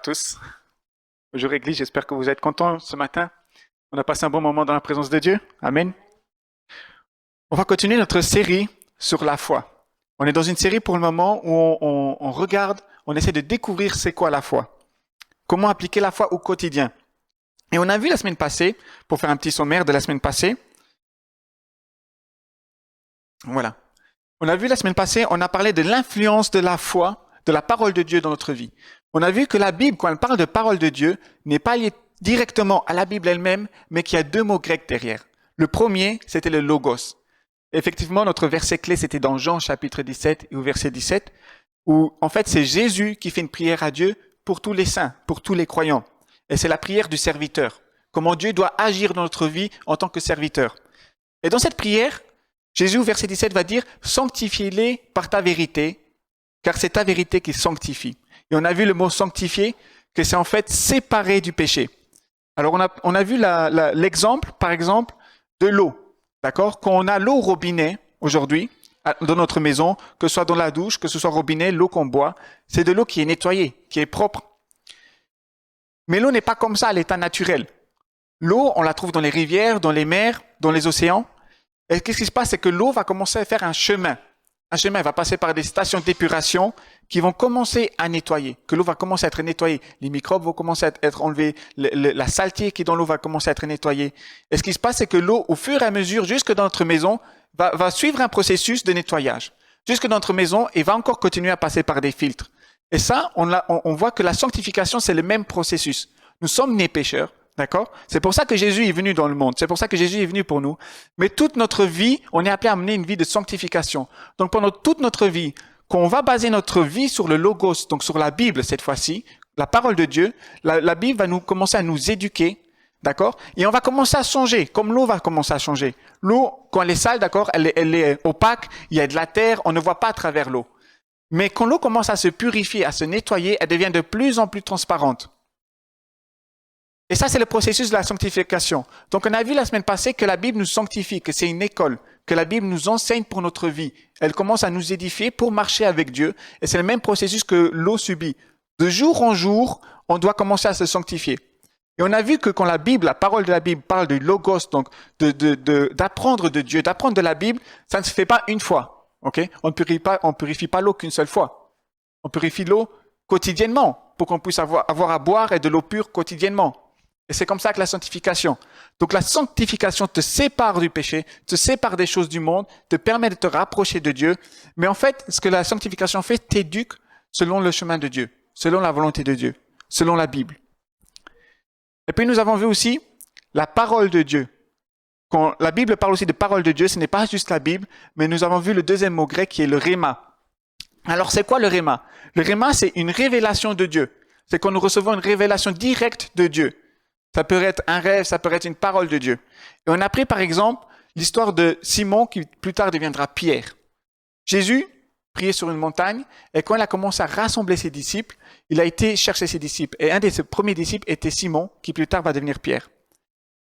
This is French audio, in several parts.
tous. Bonjour Église, j'espère que vous êtes contents ce matin. On a passé un bon moment dans la présence de Dieu. Amen. On va continuer notre série sur la foi. On est dans une série pour le moment où on regarde, on essaie de découvrir c'est quoi la foi. Comment appliquer la foi au quotidien. Et on a vu la semaine passée, pour faire un petit sommaire de la semaine passée, voilà. On a vu la semaine passée, on a parlé de l'influence de la foi, de la parole de Dieu dans notre vie. On a vu que la Bible, quand elle parle de parole de Dieu, n'est pas liée directement à la Bible elle-même, mais qu'il y a deux mots grecs derrière. Le premier, c'était le logos. Effectivement, notre verset clé, c'était dans Jean chapitre 17 et au verset 17, où en fait c'est Jésus qui fait une prière à Dieu pour tous les saints, pour tous les croyants. Et c'est la prière du serviteur. Comment Dieu doit agir dans notre vie en tant que serviteur. Et dans cette prière, Jésus au verset 17 va dire « Sanctifie-les par ta vérité, car c'est ta vérité qui sanctifie. » Et on a vu le mot « sanctifier », que c'est en fait séparer du péché. Alors on a vu l'exemple, par exemple, de l'eau. D'accord ? Quand on a l'eau au robinet, aujourd'hui, dans notre maison, que ce soit dans la douche, que ce soit au robinet, l'eau qu'on boit, c'est de l'eau qui est nettoyée, qui est propre. Mais l'eau n'est pas comme ça à l'état naturel. L'eau, on la trouve dans les rivières, dans les mers, dans les océans. Et qu'est-ce qui se passe? C'est que l'eau va commencer à faire un chemin. Un chemin va passer par des stations d'épuration qui vont commencer à nettoyer, que l'eau va commencer à être nettoyée. Les microbes vont commencer à être enlevés, la saleté qui est dans l'eau va commencer à être nettoyée. Et ce qui se passe, c'est que l'eau, au fur et à mesure, jusque dans notre maison, va suivre un processus de nettoyage. Jusque dans notre maison, et va encore continuer à passer par des filtres. Et ça, on voit que la sanctification, c'est le même processus. Nous sommes nés pécheurs. D'accord ? C'est pour ça que Jésus est venu dans le monde. C'est pour ça que Jésus est venu pour nous. Mais toute notre vie, on est appelé à mener une vie de sanctification. Donc pendant toute notre vie, quand on va baser notre vie sur le Logos, donc sur la Bible cette fois-ci, la parole de Dieu, la Bible va commencer à nous éduquer. D'accord ? Et on va commencer à changer, comme l'eau va commencer à changer. L'eau, quand elle est sale, d'accord, elle est opaque, il y a de la terre, on ne voit pas à travers l'eau. Mais quand l'eau commence à se purifier, à se nettoyer, elle devient de plus en plus transparente. Et ça, c'est le processus de la sanctification. Donc, on a vu la semaine passée que la Bible nous sanctifie, que c'est une école, que la Bible nous enseigne pour notre vie. Elle commence à nous édifier pour marcher avec Dieu. Et c'est le même processus que l'eau subit. De jour en jour, on doit commencer à se sanctifier. Et on a vu que quand la Bible, la parole de la Bible parle du logos, donc d'apprendre de Dieu, d'apprendre de la Bible, ça ne se fait pas une fois. Okay ? On ne purifie pas l'eau qu'une seule fois. On purifie l'eau quotidiennement pour qu'on puisse avoir à boire et de l'eau pure quotidiennement. Et c'est comme ça que la sanctification. Donc la sanctification te sépare du péché, te sépare des choses du monde, te permet de te rapprocher de Dieu. Mais en fait, ce que la sanctification fait, t'éduque selon le chemin de Dieu, selon la volonté de Dieu, selon la Bible. Et puis nous avons vu aussi la parole de Dieu. Quand la Bible parle aussi de parole de Dieu, ce n'est pas juste la Bible, mais nous avons vu le deuxième mot grec qui est le rhéma. Alors c'est quoi le rhéma? Le rhéma, c'est une révélation de Dieu. C'est quand nous recevons une révélation directe de Dieu. Ça peut être un rêve, ça peut être une parole de Dieu. Et on a pris par exemple l'histoire de Simon qui plus tard deviendra Pierre. Jésus priait sur une montagne et quand il a commencé à rassembler ses disciples, il a été chercher ses disciples. Et un de ses premiers disciples était Simon qui plus tard va devenir Pierre.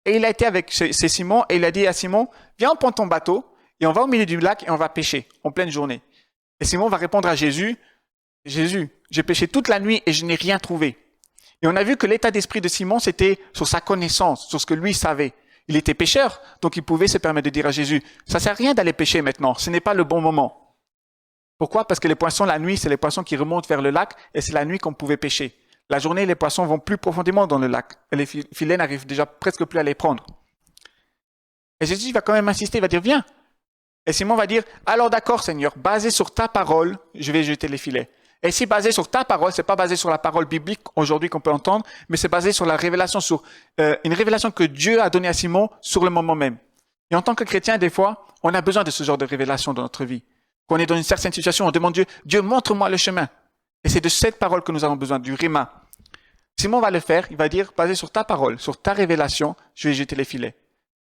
Et il a été avec ces Simon et il a dit à Simon, viens on prend ton bateau et on va au milieu du lac et on va pêcher en pleine journée. Et Simon va répondre à Jésus, Jésus, j'ai pêché toute la nuit et je n'ai rien trouvé. Et on a vu que l'état d'esprit de Simon, c'était sur sa connaissance, sur ce que lui savait. Il était pêcheur, donc il pouvait se permettre de dire à Jésus, ça sert à rien d'aller pêcher maintenant, ce n'est pas le bon moment. Pourquoi? Parce que les poissons, la nuit, c'est les poissons qui remontent vers le lac et c'est la nuit qu'on pouvait pêcher. La journée, les poissons vont plus profondément dans le lac et les filets n'arrivent déjà presque plus à les prendre. Et Jésus va quand même insister, il va dire, viens. Et Simon va dire, alors d'accord Seigneur, basé sur ta parole, je vais jeter les filets. Et si basé sur ta parole, c'est pas basé sur la parole biblique aujourd'hui qu'on peut entendre, mais c'est basé sur la révélation, sur une révélation que Dieu a donnée à Simon sur le moment même. Et en tant que chrétien, des fois, on a besoin de ce genre de révélation dans notre vie. Quand on est dans une certaine situation, on demande Dieu, Dieu montre-moi le chemin. Et c'est de cette parole que nous avons besoin, du rhéma. Simon va le faire, il va dire, basé sur ta parole, sur ta révélation, je vais jeter les filets.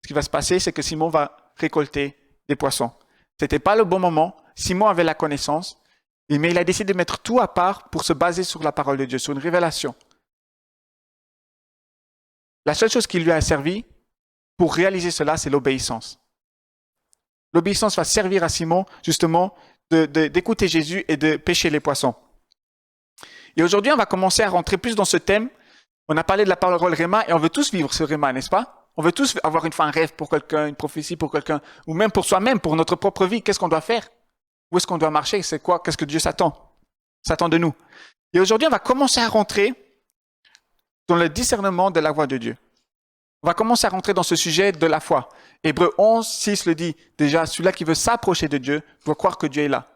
Ce qui va se passer, c'est que Simon va récolter des poissons. C'était pas le bon moment. Simon avait la connaissance. Mais il a décidé de mettre tout à part pour se baser sur la parole de Dieu, sur une révélation. La seule chose qui lui a servi pour réaliser cela, c'est l'obéissance. L'obéissance va servir à Simon, justement, d'écouter Jésus et de pêcher les poissons. Et aujourd'hui, on va commencer à rentrer plus dans ce thème. On a parlé de la parole Réma et on veut tous vivre ce Réma, n'est-ce pas? On veut tous avoir une fois un rêve pour quelqu'un, une prophétie pour quelqu'un, ou même pour soi-même, pour notre propre vie. Qu'est-ce qu'on doit faire? Où est-ce qu'on doit marcher? C'est quoi? Qu'est-ce que Dieu s'attend de nous? Et aujourd'hui, on va commencer à rentrer dans le discernement de la voix de Dieu. On va commencer à rentrer dans ce sujet de la foi. Hébreux 11, 6 le dit déjà, celui-là qui veut s'approcher de Dieu doit croire que Dieu est là.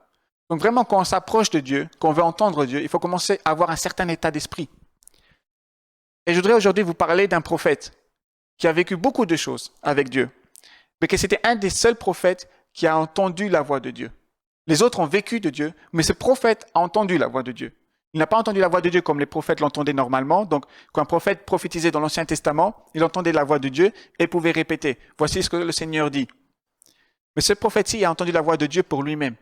Donc vraiment, quand on s'approche de Dieu, quand on veut entendre Dieu, il faut commencer à avoir un certain état d'esprit. Et je voudrais aujourd'hui vous parler d'un prophète qui a vécu beaucoup de choses avec Dieu, mais que c'était un des seuls prophètes qui a entendu la voix de Dieu. Les autres ont vécu de Dieu, mais ce prophète a entendu la voix de Dieu. Il n'a pas entendu la voix de Dieu comme les prophètes l'entendaient normalement. Donc, quand un prophète prophétisait dans l'Ancien Testament, il entendait la voix de Dieu et pouvait répéter « Voici ce que le Seigneur dit ». Mais ce prophète-ci a entendu la voix de Dieu pour lui-même,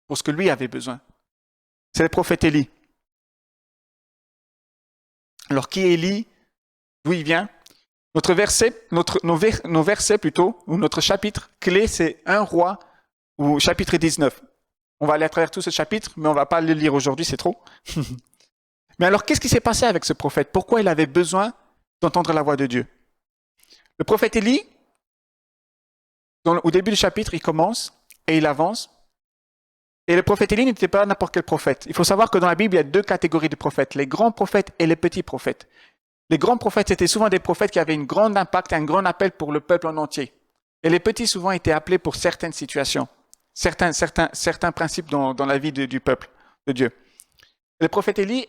pour ce que lui avait besoin. C'est le prophète Élie. Alors, qui est Élie? D'où il vient? Nos versets plutôt, ou notre chapitre clé, c'est 1 Roi, ou chapitre 19. On va aller à travers tout ce chapitre, mais on ne va pas le lire aujourd'hui, c'est trop. Mais alors, qu'est-ce qui s'est passé avec ce prophète? Pourquoi il avait besoin d'entendre la voix de Dieu? Le prophète Élie, au début du chapitre, il commence et il avance. Et le prophète Élie n'était pas n'importe quel prophète. Il faut savoir que dans la Bible, il y a 2 catégories de prophètes, les grands prophètes et les petits prophètes. Les grands prophètes, c'était souvent des prophètes qui avaient un grand impact, un grand appel pour le peuple en entier. Et les petits, souvent, étaient appelés pour certaines situations. Certains principes dans la vie du peuple, de Dieu. Le prophète Élie,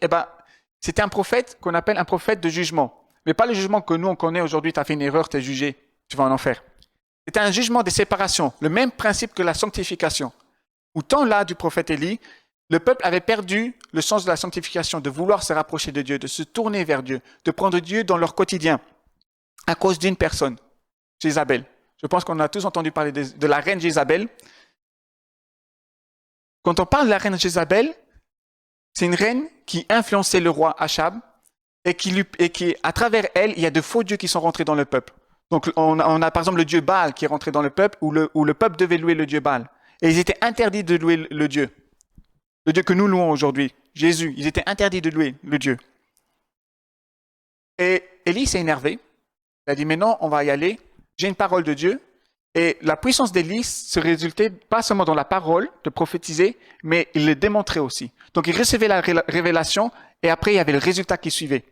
c'était un prophète qu'on appelle un prophète de jugement. Mais pas le jugement que nous, on connaît aujourd'hui, tu as fait une erreur, tu es jugé, tu vas en enfer. C'était un jugement de séparation, le même principe que la sanctification. Au temps là du prophète Élie, le peuple avait perdu le sens de la sanctification, de vouloir se rapprocher de Dieu, de se tourner vers Dieu, de prendre Dieu dans leur quotidien, à cause d'une personne, Jézabel. Je pense qu'on a tous entendu parler de la reine Jézabel. Quand on parle de la reine Jézabel, c'est une reine qui influençait le roi Achab et qui, à travers elle, il y a de faux dieux qui sont rentrés dans le peuple. Donc, on a par exemple le dieu Baal qui est rentré dans le peuple où le peuple devait louer le dieu Baal. Et ils étaient interdits de louer le Dieu que nous louons aujourd'hui, Jésus. Ils étaient interdits de louer le Dieu. Et Élie s'est énervé. Il a dit, mais non, on va y aller. J'ai une parole de Dieu. Et la puissance d'Élie se résultait pas seulement dans la parole de prophétiser, mais il le démontrait aussi. Donc il recevait la révélation et après il y avait le résultat qui suivait.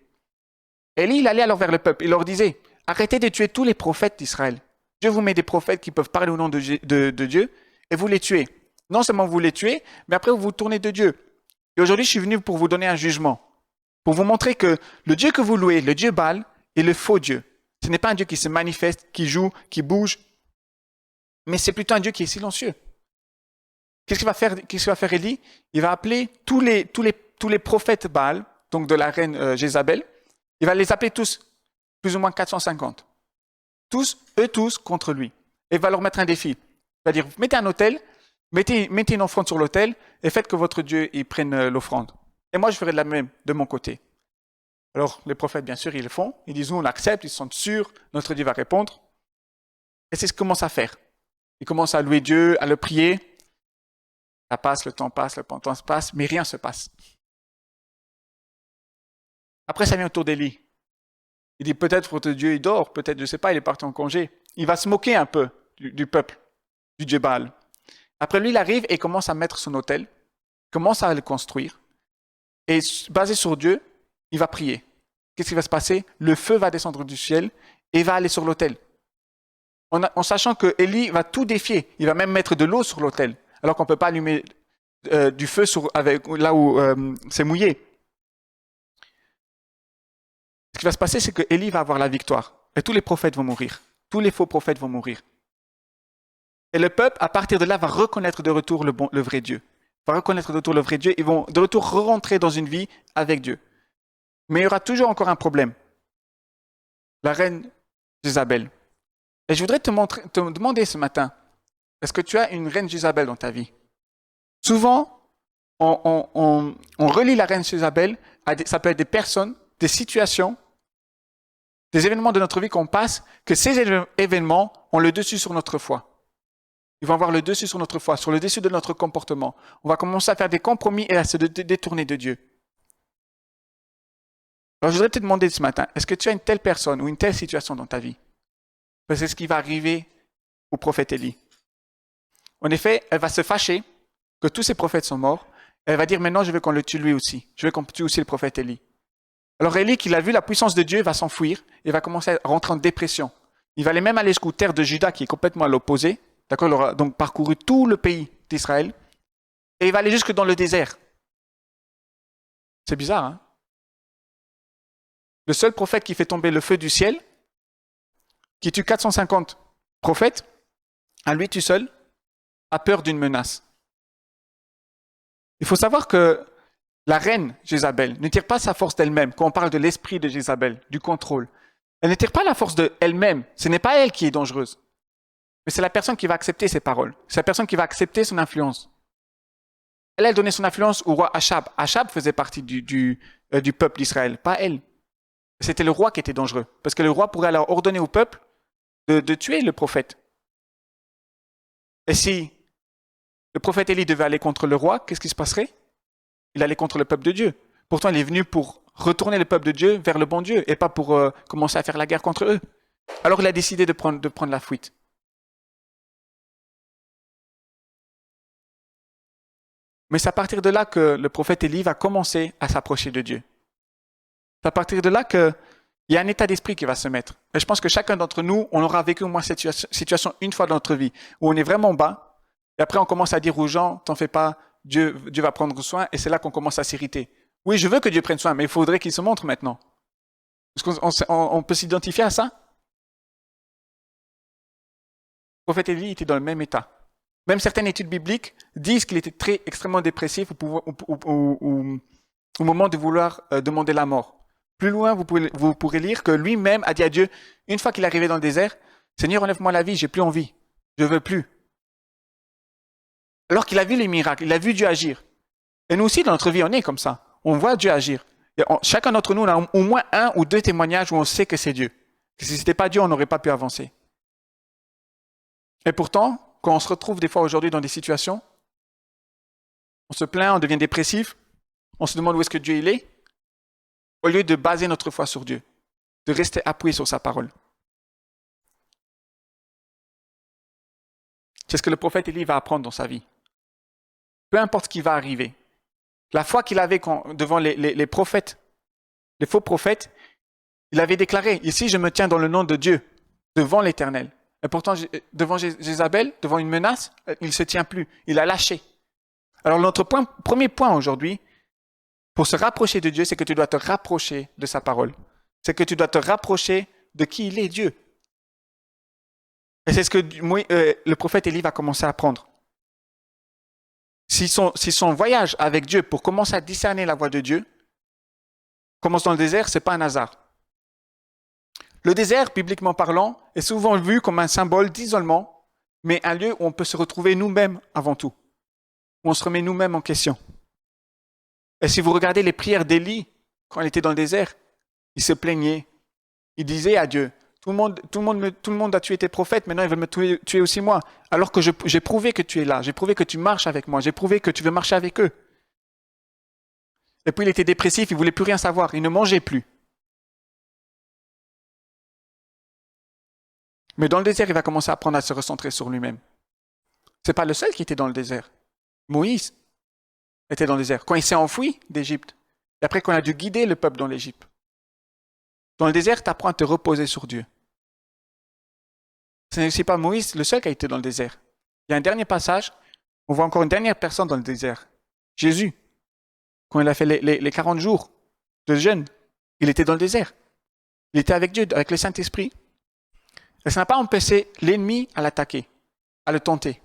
Élie, il allait alors vers le peuple. Il leur disait, arrêtez de tuer tous les prophètes d'Israël. Dieu vous met des prophètes qui peuvent parler au nom de Dieu et vous les tuez. Non seulement vous les tuez, mais après vous vous tournez de Dieu. Et aujourd'hui, je suis venu pour vous donner un jugement, pour vous montrer que le Dieu que vous louez, le Dieu Baal, est le faux Dieu. Ce n'est pas un Dieu qui se manifeste, qui joue, qui bouge, mais c'est plutôt un Dieu qui est silencieux. Qu'est-ce qu'il va faire Élie? Il va appeler tous les prophètes Baal, donc de la reine Jézabel, il va les appeler tous, plus ou moins 450. Eux tous contre lui. Et il va leur mettre un défi. Il va dire, mettez un autel, mettez une offrande sur l'autel et faites que votre Dieu il prenne l'offrande. Et moi, je ferai de la même de mon côté. Alors, les prophètes, bien sûr, ils le font. Ils disent, nous, on accepte, ils sont sûrs, notre Dieu va répondre. Et c'est ce qu'ils commencent à faire. Ils commencent à louer Dieu, à le prier. Ça passe, le temps se passe, mais rien ne se passe. Après, ça vient autour d'Élie. Il dit, peut-être votre Dieu, il dort, peut-être, je ne sais pas, il est parti en congé. Il va se moquer un peu du peuple, du Dieu Baal. Après, lui, il arrive et commence à mettre son autel, commence à le construire. Et basé sur Dieu, il va prier. Qu'est-ce qui va se passer? Le feu va descendre du ciel et va aller sur l'autel. En sachant que Élie va tout défier. Il va même mettre de l'eau sur l'autel, alors qu'on ne peut pas allumer du feu là où c'est mouillé. Ce qui va se passer, c'est que Élie va avoir la victoire. Et tous les prophètes vont mourir. Tous les faux prophètes vont mourir. Et le peuple, à partir de là, va reconnaître de retour le vrai Dieu. Va reconnaître de retour le vrai Dieu. Ils vont de retour rentrer dans une vie avec Dieu. Mais il y aura toujours encore un problème. La reine Jézabel. Et je voudrais te demander ce matin, est-ce que tu as une reine Jézabel dans ta vie? Souvent, on relie la reine Jézabel ça peut être des personnes, des situations, des événements de notre vie qu'on passe, que ces événements ont le dessus sur notre foi. Ils vont avoir le dessus sur notre foi, sur le dessus de notre comportement. On va commencer à faire des compromis et à se détourner de Dieu. Alors je voudrais te demander ce matin, est-ce que tu as une telle personne ou une telle situation dans ta vie? Parce que c'est ce qui va arriver au prophète Élie. En effet, elle va se fâcher que tous ces prophètes sont morts. Elle va dire maintenant, je veux qu'on le tue lui aussi. Je veux qu'on tue aussi le prophète Élie. Alors Élie, qui a vu la puissance de Dieu, va s'enfuir et va commencer à rentrer en dépression. Il va aller même aller jusqu'aux terres de Juda, qui est complètement à l'opposé. D'accord, il aura donc parcouru tout le pays d'Israël. Et il va aller jusque dans le désert. C'est bizarre, hein? Le seul prophète qui fait tomber le feu du ciel, qui tue 450 prophètes, à lui tout seul, a peur d'une menace. Il faut savoir que la reine Jézabel ne tire pas sa force d'elle-même. Quand on parle de l'esprit de Jézabel, du contrôle, elle ne tire pas la force d'elle-même. Ce n'est pas elle qui est dangereuse. Mais c'est la personne qui va accepter ses paroles. C'est la personne qui va accepter son influence. Elle a donné son influence au roi Achab. Achab faisait partie du peuple d'Israël, pas elle. C'était le roi qui était dangereux. Parce que le roi pourrait alors ordonner au peuple de tuer le prophète. Et si le prophète Élie devait aller contre le roi, qu'est-ce qui se passerait? Il allait contre le peuple de Dieu. Pourtant, il est venu pour retourner le peuple de Dieu vers le bon Dieu et pas pour commencer à faire la guerre contre eux. Alors il a décidé de prendre la fuite. Mais c'est à partir de là que le prophète Élie va commencer à s'approcher de Dieu. C'est à partir de là qu'il y a un état d'esprit qui va se mettre. Et je pense que chacun d'entre nous, on aura vécu au moins cette situation une fois dans notre vie, où on est vraiment bas, et après on commence à dire aux gens, t'en fais pas, Dieu va prendre soin, et c'est là qu'on commence à s'irriter. Oui, je veux que Dieu prenne soin, mais il faudrait qu'il se montre maintenant. Est-ce qu'on peut s'identifier à ça? Le prophète Élie était dans le même état. Même certaines études bibliques disent qu'il était extrêmement dépressif au moment de vouloir demander la mort. Plus loin, vous pourrez lire que lui-même a dit à Dieu, une fois qu'il est arrivé dans le désert, Seigneur, enlève-moi la vie, j'ai plus envie, je veux plus. Alors qu'il a vu les miracles, il a vu Dieu agir. Et nous aussi, dans notre vie, on est comme ça. On voit Dieu agir. Et chacun d'entre nous, on a au moins un ou deux témoignages où on sait que c'est Dieu. Que si ce n'était pas Dieu, on n'aurait pas pu avancer. Et pourtant, quand on se retrouve des fois aujourd'hui dans des situations, on se plaint, on devient dépressif, on se demande où est-ce que Dieu il est, au lieu de baser notre foi sur Dieu, de rester appuyé sur sa parole. C'est ce que le prophète Élie va apprendre dans sa vie. Peu importe ce qui va arriver. La foi qu'il avait devant les prophètes, les faux prophètes, il avait déclaré, ici je me tiens dans le nom de Dieu, devant l'Éternel. Et pourtant, devant Jézabel, devant une menace, il ne se tient plus, il a lâché. Alors notre premier point aujourd'hui, pour se rapprocher de Dieu, c'est que tu dois te rapprocher de sa parole. C'est que tu dois te rapprocher de qui il est, Dieu. Et c'est ce que le prophète Élie va commencer à apprendre. Si son voyage avec Dieu pour commencer à discerner la voix de Dieu commence dans le désert, ce n'est pas un hasard. Le désert, bibliquement parlant, est souvent vu comme un symbole d'isolement, mais un lieu où on peut se retrouver nous-mêmes avant tout, où on se remet nous-mêmes en question. Et si vous regardez les prières d'Élie, quand il était dans le désert, il se plaignait, il disait à Dieu, tout le monde a tué tes prophètes, maintenant ils veulent me tuer aussi moi, alors que j'ai prouvé que tu es là, j'ai prouvé que tu marches avec moi, j'ai prouvé que tu veux marcher avec eux. Et puis il était dépressif, il ne voulait plus rien savoir, il ne mangeait plus. Mais dans le désert, il va commencer à apprendre à se recentrer sur lui-même. Ce n'est pas le seul qui était dans le désert. Moïse était dans le désert. Quand il s'est enfui d'Égypte, et après qu'on a dû guider le peuple dans l'Égypte. Dans le désert, tu apprends à te reposer sur Dieu. Ce n'est pas Moïse le seul qui a été dans le désert. Il y a un dernier passage, on voit encore une dernière personne dans le désert. Jésus, quand il a fait les 40 jours de jeûne, il était dans le désert. Il était avec Dieu, avec le Saint-Esprit. Et ça n'a pas empêché l'ennemi à l'attaquer, à le tenter.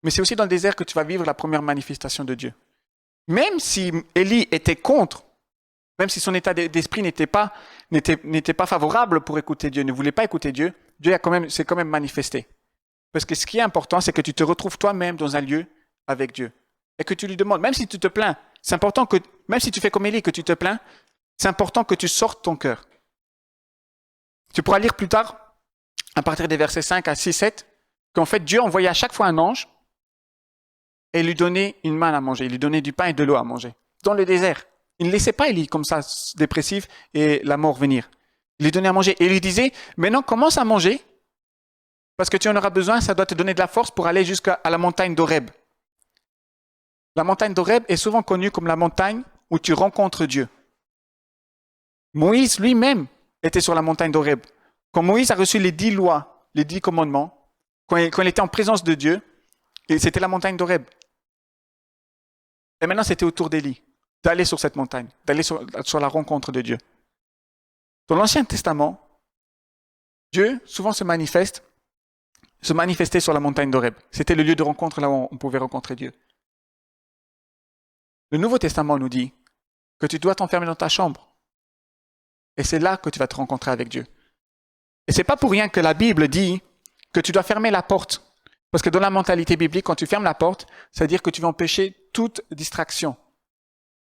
Mais c'est aussi dans le désert que tu vas vivre la première manifestation de Dieu. Même si Élie était contre, même si son état d'esprit n'était pas favorable pour écouter Dieu, ne voulait pas écouter Dieu, Dieu s'est quand même manifesté. Parce que ce qui est important, c'est que tu te retrouves toi-même dans un lieu avec Dieu. Et que tu lui demandes, même si tu te plains, c'est important que, même si tu fais comme Élie, que tu te plains, c'est important que tu sortes ton cœur. Tu pourras lire plus tard, à partir des versets 5 à 6, 7, qu'en fait Dieu envoyait à chaque fois un ange et lui donnait une manne à manger, il lui donnait du pain et de l'eau à manger. dans le désert. Il ne laissait pas Élie comme ça, dépressif, et la mort venir. Il lui donnait à manger. Et il lui disait, maintenant commence à manger, parce que tu en auras besoin, ça doit te donner de la force pour aller jusqu'à la montagne d'Horeb. La montagne d'Horeb est souvent connue comme la montagne où tu rencontres Dieu. Moïse lui-même était sur la montagne d'Horeb. Quand Moïse a reçu les 10 lois, les 10 commandements, quand il était en présence de Dieu, et c'était la montagne d'Horeb. Et maintenant, c'était au tour d'Élie d'aller sur cette montagne, d'aller sur la rencontre de Dieu. Dans l'Ancien Testament, Dieu souvent se manifestait sur la montagne d'Horeb. C'était le lieu de rencontre là où on pouvait rencontrer Dieu. Le Nouveau Testament nous dit que tu dois t'enfermer dans ta chambre. Et c'est là que tu vas te rencontrer avec Dieu. Et c'est pas pour rien que la Bible dit que tu dois fermer la porte. Parce que dans la mentalité biblique, quand tu fermes la porte, ça veut dire que tu vas empêcher toute distraction.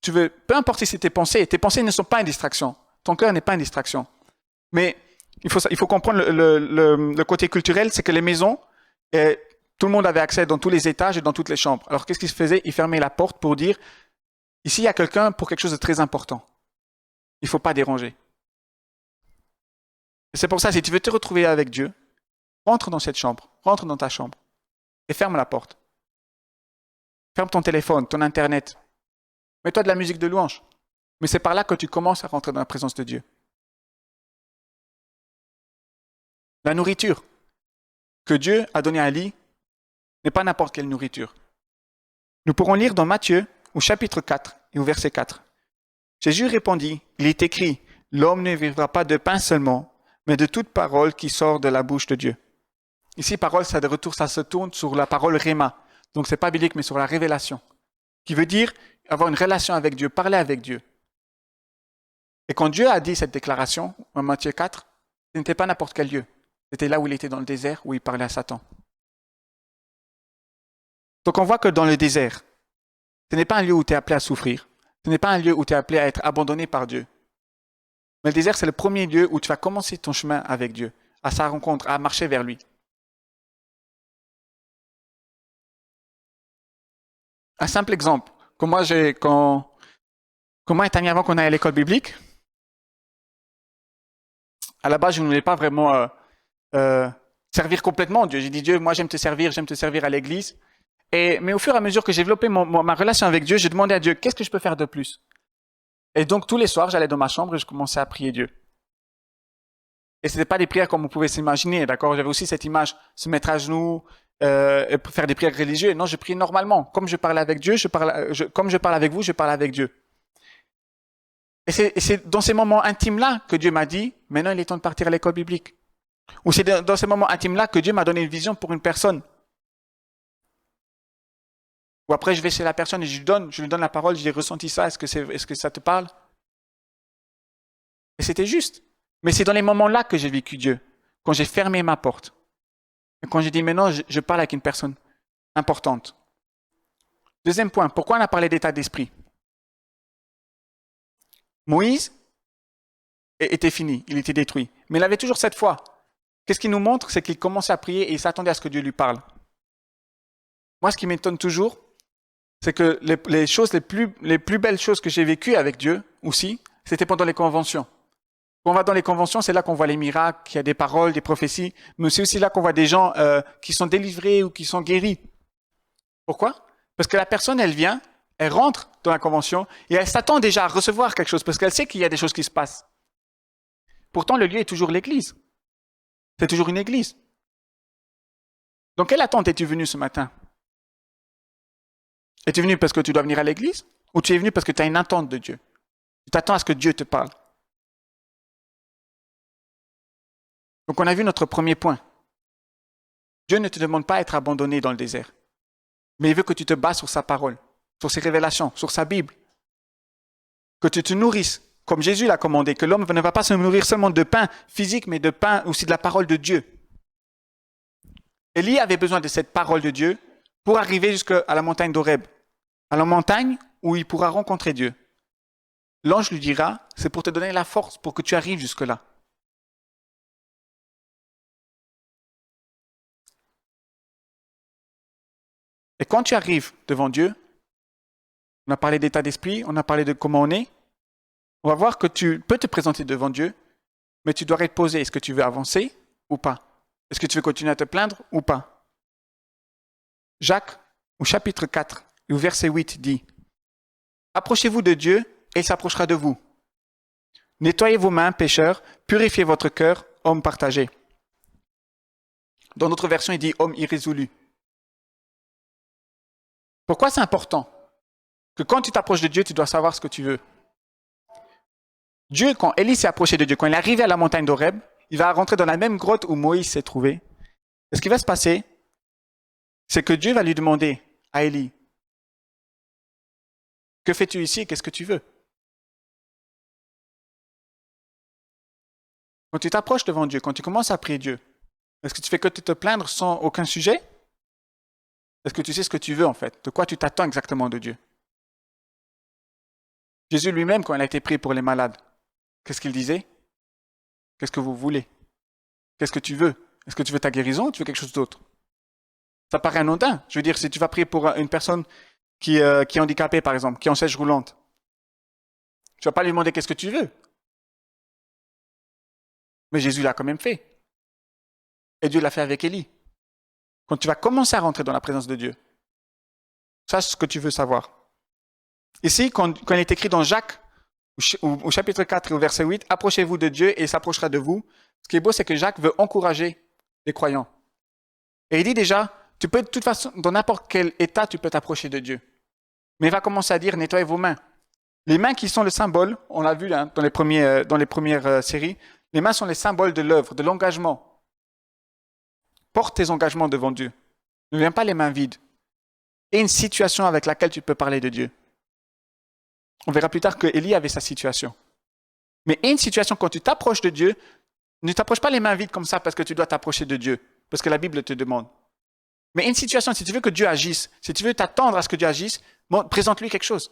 Peu importe si c'est tes pensées ne sont pas une distraction. Ton cœur n'est pas une distraction. Mais il faut comprendre le côté culturel, c'est que les maisons, tout le monde avait accès dans tous les étages et dans toutes les chambres. Alors qu'est-ce qu'ils faisaient? Ils fermaient la porte pour dire, ici il y a quelqu'un pour quelque chose de très important. Il ne faut pas déranger. Et c'est pour ça, si tu veux te retrouver avec Dieu, rentre dans cette chambre, rentre dans ta chambre et ferme la porte. Ferme ton téléphone, ton internet. Mets-toi de la musique de louange. Mais c'est par là que tu commences à rentrer dans la présence de Dieu. La nourriture que Dieu a donnée à Élie n'est pas n'importe quelle nourriture. Nous pourrons lire dans Matthieu, au chapitre 4 et au verset 4. Jésus répondit, il est écrit, l'homme ne vivra pas de pain seulement, mais de toute parole qui sort de la bouche de Dieu. Ici, parole, ça se tourne sur la parole Réma. Donc, c'est pas biblique, mais sur la révélation. Qui veut dire avoir une relation avec Dieu, parler avec Dieu. Et quand Dieu a dit cette déclaration, en Matthieu 4, ce n'était pas n'importe quel lieu. C'était là où il était dans le désert, où il parlait à Satan. Donc, on voit que dans le désert, ce n'est pas un lieu où tu es appelé à souffrir. Ce n'est pas un lieu où tu es appelé à être abandonné par Dieu. Mais le désert, c'est le premier lieu où tu vas commencer ton chemin avec Dieu, à sa rencontre, à marcher vers lui. Un simple exemple. Comme moi, et avant qu'on aille à l'école biblique, à la base, je ne voulais pas vraiment servir complètement Dieu. J'ai dit, Dieu, moi, j'aime te servir à l'église. Mais au fur et à mesure que j'ai développé ma relation avec Dieu, j'ai demandé à Dieu, qu'est-ce que je peux faire de plus? Et donc, tous les soirs, j'allais dans ma chambre et je commençais à prier Dieu. Et ce n'était pas des prières comme on pouvait s'imaginer, d'accord? J'avais aussi cette image, se mettre à genoux, et faire des prières religieuses. Non, je prie normalement. Comme je parle avec Dieu, comme je parle avec vous, je parle avec Dieu. Et c'est dans ces moments intimes-là que Dieu m'a dit, maintenant il est temps de partir à l'école biblique. Ou c'est dans ces moments intimes-là que Dieu m'a donné une vision pour une personne. Ou après je vais chez la personne et je lui donne la parole, j'ai ressenti ça, est-ce que ça te parle? Et c'était juste. Mais c'est dans les moments-là que j'ai vécu Dieu, quand j'ai fermé ma porte. Et quand j'ai dit maintenant je parle avec une personne importante. Deuxième point, pourquoi on a parlé d'état d'esprit? Moïse était fini, il était détruit. Mais il avait toujours cette foi. Qu'est-ce qu'il nous montre? C'est qu'il commençait à prier et il s'attendait à ce que Dieu lui parle. Moi, ce qui m'étonne toujours, c'est que les plus belles choses que j'ai vécues avec Dieu aussi, c'était pendant les conventions. Quand on va dans les conventions, c'est là qu'on voit les miracles, qu'il y a des paroles, des prophéties, mais c'est aussi là qu'on voit des gens qui sont délivrés ou qui sont guéris. Pourquoi? Parce que la personne, elle vient, elle rentre dans la convention et elle s'attend déjà à recevoir quelque chose parce qu'elle sait qu'il y a des choses qui se passent. Pourtant, le lieu est toujours l'église. C'est toujours une église. Donc, quelle attente es-tu venu ce matin? Es-tu venu parce que tu dois venir à l'église? Ou tu es venu parce que tu as une attente de Dieu? Tu t'attends à ce que Dieu te parle. Donc, on a vu notre premier point. Dieu ne te demande pas d'être abandonné dans le désert. Mais il veut que tu te bases sur sa parole, sur ses révélations, sur sa Bible. Que tu te nourrisses, comme Jésus l'a commandé, que l'homme ne va pas se nourrir seulement de pain physique, mais de pain aussi de la parole de Dieu. Élie avait besoin de cette parole de Dieu pour arriver jusqu'à la montagne d'Horeb, à la montagne où il pourra rencontrer Dieu. L'ange lui dira, c'est pour te donner la force pour que tu arrives jusque-là. Et quand tu arrives devant Dieu, On a parlé d'état d'esprit, on a parlé de comment on est. On va voir que tu peux te présenter devant Dieu, mais tu dois te poser. Est-ce que tu veux avancer ou pas? Est-ce que tu veux continuer à te plaindre ou pas? Jacques, au chapitre 4, au verset 8, dit « Approchez-vous de Dieu et il s'approchera de vous. Nettoyez vos mains, pécheurs, purifiez votre cœur, homme partagé. » Dans notre version, il dit « homme irrésolu ». Pourquoi c'est important que quand tu t'approches de Dieu, tu dois savoir ce que tu veux? Dieu, quand Élie s'est approché de Dieu, quand il est arrivé à la montagne d'Horeb, il va rentrer dans la même grotte où Moïse s'est trouvé. Et ce qui va se passer, c'est que Dieu va lui demander à Élie, « Que fais-tu ici et qu'est-ce que tu veux ?» Quand tu t'approches devant Dieu, quand tu commences à prier Dieu, est-ce que tu fais que te plaindre sans aucun sujet? Est-ce que tu sais ce que tu veux en fait? De quoi tu t'attends exactement de Dieu? Jésus lui-même, quand il a été prié pour les malades, qu'est-ce qu'il disait? Qu'est-ce que vous voulez? Qu'est-ce que tu veux? Est-ce que tu veux ta guérison ou tu veux quelque chose d'autre? Ça paraît anodin. Je veux dire, si tu vas prier pour une personne qui est handicapée, par exemple, qui est en chaise roulante, tu vas pas lui demander qu'est-ce que tu veux. Mais Jésus l'a quand même fait. Et Dieu l'a fait avec Élie. Quand tu vas commencer à rentrer dans la présence de Dieu, sache ce que tu veux savoir. Ici, quand il est écrit dans Jacques, au chapitre 4 et au verset 8, « Approchez-vous de Dieu et il s'approchera de vous ». Ce qui est beau, c'est que Jacques veut encourager les croyants. Et il dit déjà, tu peux de toute façon, dans n'importe quel état, tu peux t'approcher de Dieu. Mais il va commencer à dire, nettoyez vos mains. Les mains qui sont le symbole, on l'a vu là, dans les premières séries, les mains sont les symboles de l'œuvre, de l'engagement. Porte tes engagements devant Dieu. Ne viens pas les mains vides. Et une situation avec laquelle tu peux parler de Dieu. On verra plus tard que Élie avait sa situation. Mais une situation, quand tu t'approches de Dieu, ne t'approche pas les mains vides comme ça parce que tu dois t'approcher de Dieu, parce que la Bible te demande. Mais une situation, si tu veux que Dieu agisse, si tu veux t'attendre à ce que Dieu agisse, présente-lui quelque chose.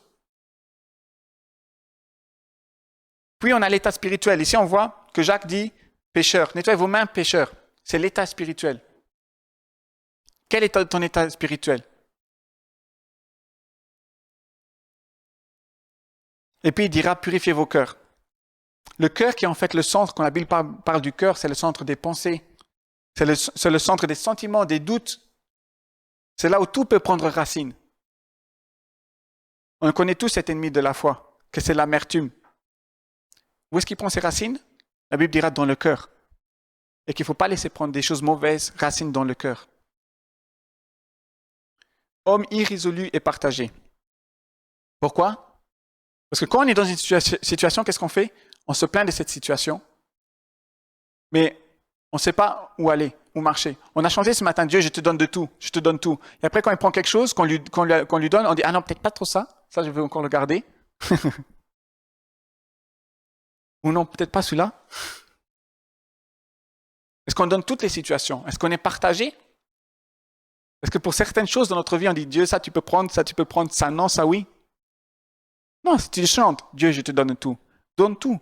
Puis on a l'état spirituel. Ici, on voit que Jacques dit, pécheur, nettoyez vos mains, pécheurs. C'est l'état spirituel. Quel est ton état spirituel? Et puis il dira, purifiez vos cœurs. Le cœur qui est en fait le centre, quand la Bible parle du cœur, c'est le centre des pensées. C'est le centre des sentiments, des doutes. C'est là où tout peut prendre racine. On connaît tous cet ennemi de la foi, que c'est l'amertume. Où est-ce qu'il prend ses racines? La Bible dira dans le cœur. Et qu'il ne faut pas laisser prendre des choses mauvaises racines dans le cœur. Homme irrésolu et partagé. Pourquoi? Parce que quand on est dans une situation, qu'est-ce qu'on fait? On se plaint de cette situation, mais on ne sait pas où aller, où marcher. On a chanté ce matin, Dieu, je te donne de tout, je te donne tout. Et après, quand il prend quelque chose qu'on lui donne, on dit, ah non, peut-être pas trop ça, ça je veux encore le garder. Ou non, peut-être pas celui-là. Est-ce qu'on donne toutes les situations? Est-ce qu'on est partagé? Est-ce que pour certaines choses dans notre vie, on dit, Dieu, ça tu peux prendre, ça non, ça oui? Non, si tu chantes, Dieu, je te donne tout. Donne tout.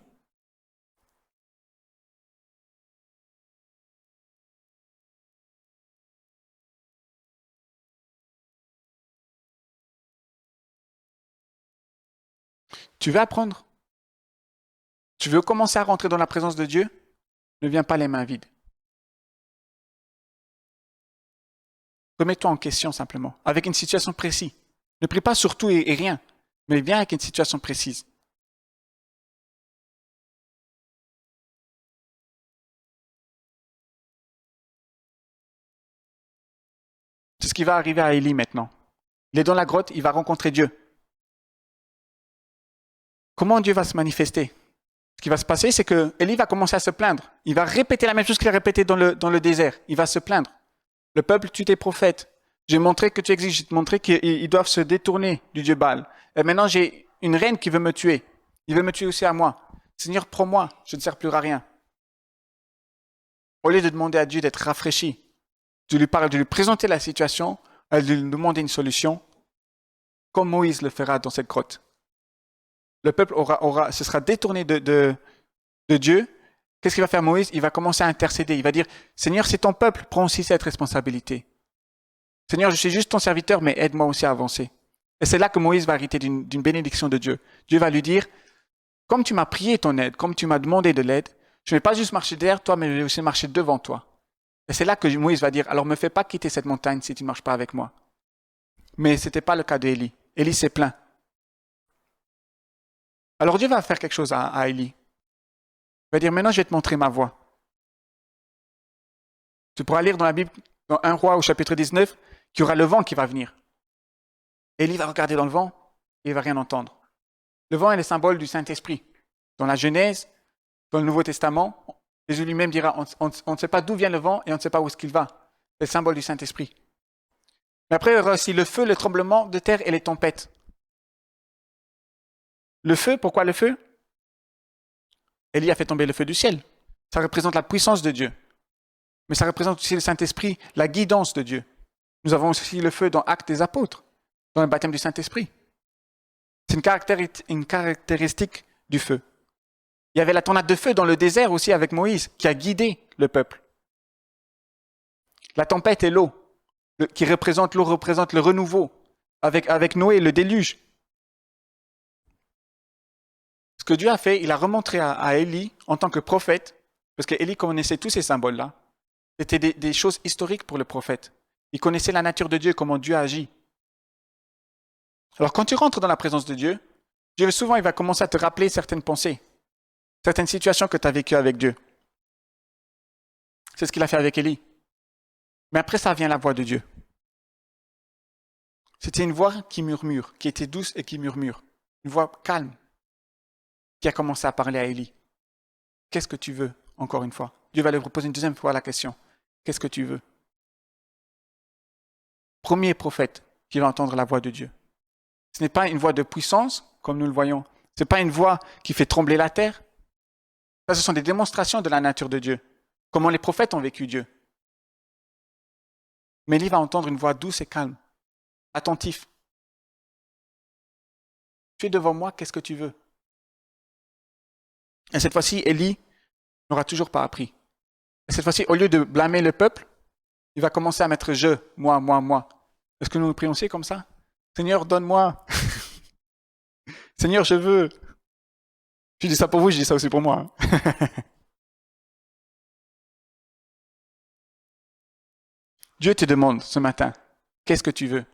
Tu veux apprendre? Tu veux commencer à rentrer dans la présence de Dieu? Ne viens pas les mains vides. Remets-toi en question simplement, avec une situation précise. Ne prie pas sur tout et rien, mais viens avec une situation précise. C'est ce qui va arriver à Élie maintenant. Il est dans la grotte, il va rencontrer Dieu. Comment Dieu va se manifester? Ce qui va se passer, c'est que Élie va commencer à se plaindre. Il va répéter la même chose qu'il a répété dans le désert. Il va se plaindre. Le peuple tue tes prophètes. J'ai montré que tu existes. J'ai montré qu'ils doivent se détourner du Dieu Baal. Et maintenant, j'ai une reine qui veut me tuer. Il veut me tuer aussi à moi. Seigneur, prends-moi. Je ne sers plus à rien. Au lieu de demander à Dieu d'être rafraîchi, de lui présenter la situation, de lui demander une solution, comme Moïse le fera dans cette grotte. Le peuple se sera détourné de Dieu. Qu'est-ce qu'il va faire Moïse? Il va commencer à intercéder. Il va dire, Seigneur, c'est ton peuple, prends aussi cette responsabilité. Seigneur, je suis juste ton serviteur, mais aide-moi aussi à avancer. Et c'est là que Moïse va hériter d'une bénédiction de Dieu. Dieu va lui dire, comme tu m'as prié ton aide, comme tu m'as demandé de l'aide, je ne vais pas juste marcher derrière toi, mais je vais aussi marcher devant toi. Et c'est là que Moïse va dire, alors ne me fais pas quitter cette montagne si tu ne marches pas avec moi. Mais ce n'était pas le cas d'Élie. Élie s'est plaint. Alors Dieu va faire quelque chose à Élie. Il va dire, maintenant je vais te montrer ma voie. Tu pourras lire dans la Bible, dans 1 Roi au chapitre 19, qu'il y aura le vent qui va venir. Élie va regarder dans le vent et il ne va rien entendre. Le vent est le symbole du Saint-Esprit. Dans la Genèse, dans le Nouveau Testament, Jésus lui-même dira, on ne sait pas d'où vient le vent et on ne sait pas où est-ce qu'il va. C'est le symbole du Saint-Esprit. Mais après, il y aura aussi le feu, le tremblement de terre et les tempêtes. Le feu, pourquoi le feu? Élie a fait tomber le feu du ciel. Ça représente la puissance de Dieu. Mais ça représente aussi le Saint-Esprit, la guidance de Dieu. Nous avons aussi le feu dans Actes des Apôtres, dans le baptême du Saint-Esprit. C'est une caractéristique du feu. Il y avait la tornade de feu dans le désert aussi avec Moïse, qui a guidé le peuple. La tempête et l'eau, l'eau représente le renouveau, avec Noé, le déluge. Ce que Dieu a fait, il a remontré à Élie en tant que prophète, parce qu'Élie connaissait tous ces symboles-là. C'était des choses historiques pour le prophète. Il connaissait la nature de Dieu, comment Dieu agit. Alors quand tu rentres dans la présence de Dieu, Dieu souvent il va commencer à te rappeler certaines pensées, certaines situations que tu as vécues avec Dieu. C'est ce qu'il a fait avec Élie. Mais après ça vient la voix de Dieu. C'était une voix qui murmure, qui était douce et qui murmure. Une voix calme qui a commencé à parler à Élie. Qu'est-ce que tu veux, encore une fois? Dieu va lui reposer une deuxième fois la question. Qu'est-ce que tu veux? Premier prophète qui va entendre la voix de Dieu. Ce n'est pas une voix de puissance, comme nous le voyons. Ce n'est pas une voix qui fait trembler la terre. Ça, ce sont des démonstrations de la nature de Dieu. Comment les prophètes ont vécu Dieu. Mais Élie va entendre une voix douce et calme, attentif. Tu es devant moi, qu'est-ce que tu veux? Et cette fois-ci, Élie n'aura toujours pas appris. Et cette fois-ci, au lieu de blâmer le peuple, il va commencer à mettre je, moi. Est-ce que nous nous prions aussi comme ça? Seigneur, donne-moi. Seigneur, je veux. Je dis ça pour vous, je dis ça aussi pour moi. Dieu te demande ce matin, qu'est-ce que tu veux?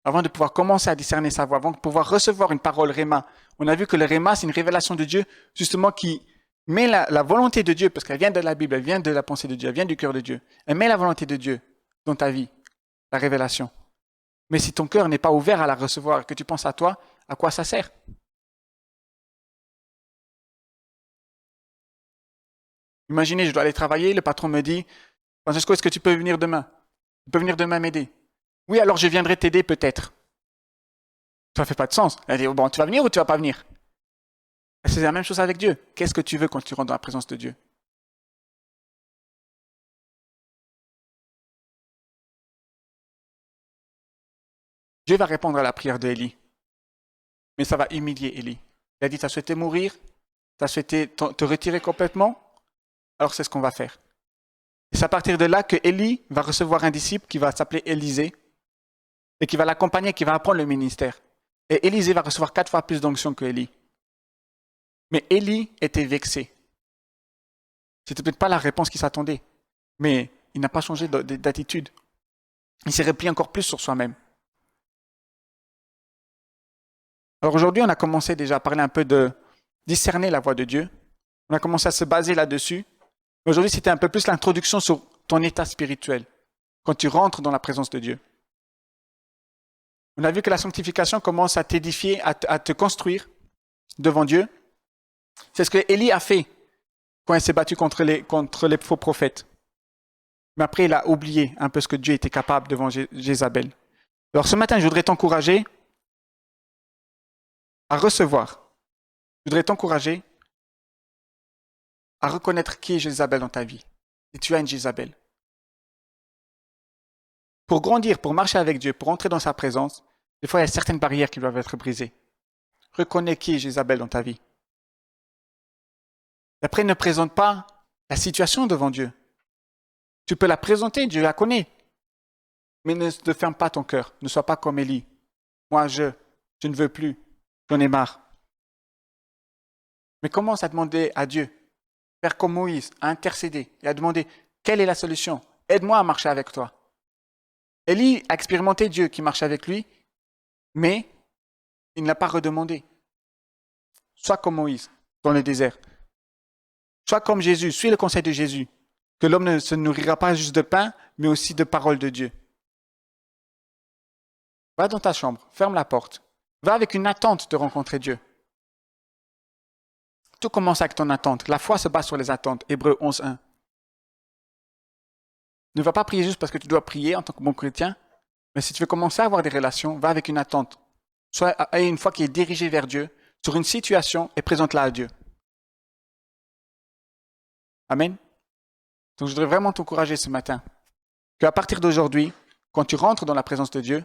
Avant de pouvoir commencer à discerner sa voix, avant de pouvoir recevoir une parole réma. On a vu que le réma, c'est une révélation de Dieu, justement qui met la volonté de Dieu, parce qu'elle vient de la Bible, elle vient de la pensée de Dieu, elle vient du cœur de Dieu. Elle met la volonté de Dieu dans ta vie, la révélation. Mais si ton cœur n'est pas ouvert à la recevoir et que tu penses à toi, à quoi ça sert? Imaginez, je dois aller travailler, le patron me dit, Francesco, est-ce que tu peux venir demain? Tu peux venir demain m'aider? Oui, alors je viendrai t'aider peut-être. Ça ne fait pas de sens. Elle dit, bon, tu vas venir ou tu vas pas venir? C'est la même chose avec Dieu. Qu'est-ce que tu veux quand tu rentres dans la présence de Dieu? Dieu va répondre à la prière d'Élie. Mais ça va humilier Élie. Il a dit, tu as souhaité mourir? Tu as souhaité te retirer complètement? Alors c'est ce qu'on va faire. Et c'est à partir de là que Élie va recevoir un disciple qui va s'appeler Élisée et qui va l'accompagner, qui va apprendre le ministère. Et Élisée va recevoir 4 fois plus d'onction que Élie. Mais Élie était vexé. C'était peut-être pas la réponse qu'il s'attendait, mais il n'a pas changé d'attitude. Il s'est replié encore plus sur soi-même. Alors aujourd'hui, on a commencé déjà à parler un peu de discerner la voix de Dieu. On a commencé à se baser là-dessus. Aujourd'hui, c'était un peu plus l'introduction sur ton état spirituel, quand tu rentres dans la présence de Dieu. On a vu que la sanctification commence à t'édifier, à te construire devant Dieu. C'est ce que Élie a fait quand il s'est battu contre les faux prophètes. Mais après, il a oublié un peu ce que Dieu était capable devant Jézabel. Alors ce matin, je voudrais t'encourager à recevoir. Je voudrais t'encourager à reconnaître qui est Jézabel dans ta vie. Et tu as une Jézabel. Pour grandir, pour marcher avec Dieu, pour entrer dans sa présence, des fois il y a certaines barrières qui doivent être brisées. Reconnais qui est Jézabel dans ta vie. Et après, ne présente pas la situation devant Dieu. Tu peux la présenter, Dieu la connaît. Mais ne ferme pas ton cœur. Ne sois pas comme Élie. moi je ne veux plus, j'en ai marre. Mais commence à demander à Dieu, faire comme Moïse, à intercéder et à demander quelle est la solution. Aide-moi à marcher avec toi. Élie a expérimenté Dieu qui marche avec lui, mais il ne l'a pas redemandé. Sois comme Moïse dans le désert. Sois comme Jésus, suis le conseil de Jésus, que l'homme ne se nourrira pas juste de pain, mais aussi de paroles de Dieu. Va dans ta chambre, ferme la porte. Va avec une attente de rencontrer Dieu. Tout commence avec ton attente. La foi se base sur les attentes. Hébreux 11.1. Ne va pas prier juste parce que tu dois prier en tant que bon chrétien, mais si tu veux commencer à avoir des relations, va avec une attente. Sois une foi qui est dirigée vers Dieu, sur une situation et présente-la à Dieu. Amen. Donc je voudrais vraiment t'encourager ce matin qu'à partir d'aujourd'hui, quand tu rentres dans la présence de Dieu,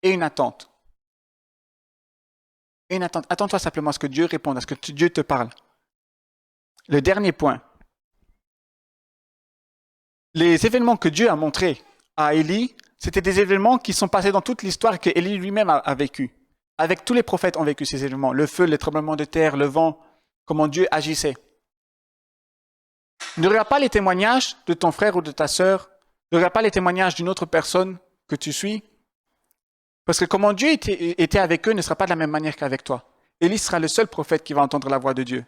aie une attente. Aie une attente. Attends-toi simplement à ce que Dieu réponde, à ce que Dieu te parle. Le dernier point. Les événements que Dieu a montrés à Élie, c'était des événements qui sont passés dans toute l'histoire que Élie lui-même a vécu. Avec tous les prophètes ont vécu ces événements. Le feu, les tremblements de terre, le vent, comment Dieu agissait. Ne regarde pas les témoignages de ton frère ou de ta sœur. Ne regarde pas les témoignages d'une autre personne que tu suis. Parce que comment Dieu était avec eux ne sera pas de la même manière qu'avec toi. Élie sera le seul prophète qui va entendre la voix de Dieu.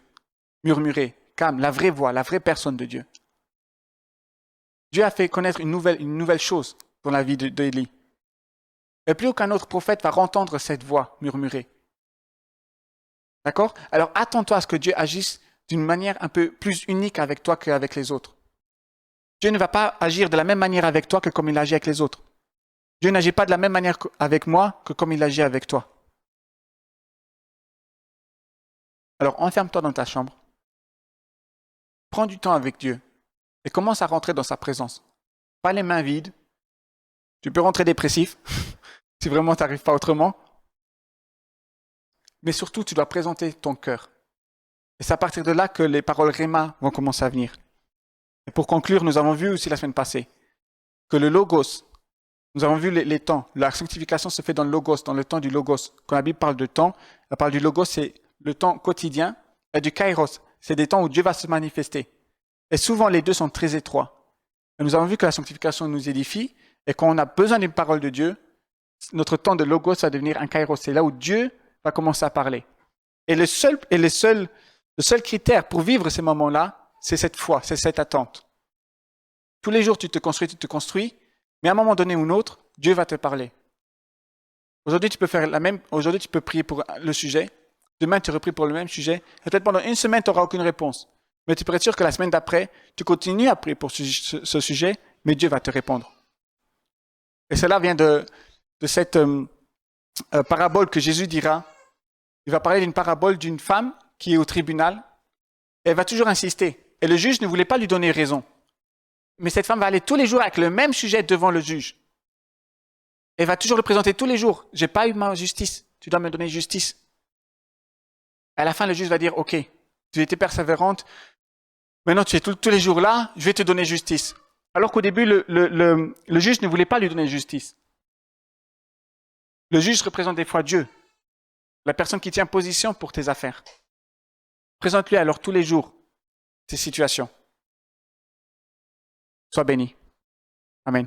Murmurer, calme, la vraie voix, la vraie personne de Dieu. Dieu a fait connaître une nouvelle chose dans la vie d'Élie. Et plus aucun autre prophète va entendre cette voix murmurer. D'accord? Alors attends-toi à ce que Dieu agisse d'une manière un peu plus unique avec toi qu'avec les autres. Dieu ne va pas agir de la même manière avec toi que comme il agit avec les autres. Dieu n'agit pas de la même manière avec moi que comme il agit avec toi. Alors enferme-toi dans ta chambre. Prends du temps avec Dieu et commence à rentrer dans sa présence. Pas les mains vides. Tu peux rentrer dépressif si vraiment tu n'arrives pas autrement. Mais surtout, tu dois présenter ton cœur. Et c'est à partir de là que les paroles Réma vont commencer à venir. Et pour conclure, nous avons vu aussi la semaine passée que le Logos, nous avons vu les temps. La sanctification se fait dans le Logos, dans le temps du Logos. Quand la Bible parle de temps, elle parle du Logos, c'est le temps quotidien, et du Kairos, c'est des temps où Dieu va se manifester. Et souvent, les deux sont très étroits. Et nous avons vu que la sanctification nous édifie, et quand on a besoin d'une parole de Dieu, notre temps de Logos va devenir un Kairos. C'est là où Dieu va commencer à parler. Et le seul critère pour vivre ces moments-là, c'est cette foi, c'est cette attente. Tous les jours, tu te construis, mais à un moment donné ou un autre, Dieu va te parler. Aujourd'hui, tu peux prier pour le sujet. Demain, tu repries pour le même sujet. Et peut-être pendant une semaine, tu n'auras aucune réponse. Mais tu peux être sûr que la semaine d'après, tu continues à prier pour ce sujet, mais Dieu va te répondre. Et cela vient de cette parabole que Jésus dira. Il va parler d'une parabole d'une femme qui est au tribunal. Et elle va toujours insister. Et le juge ne voulait pas lui donner raison. Mais cette femme va aller tous les jours avec le même sujet devant le juge. Elle va toujours le présenter tous les jours. J'ai pas eu ma justice. Tu dois me donner justice. À la fin, le juge va dire, OK, tu étais persévérante. Maintenant, tu es tous les jours là. Je vais te donner justice. Alors qu'au début, le juge ne voulait pas lui donner justice. Le juge représente des fois Dieu. La personne qui tient position pour tes affaires. Présente-lui alors tous les jours tes situations. Sois béni. Amen.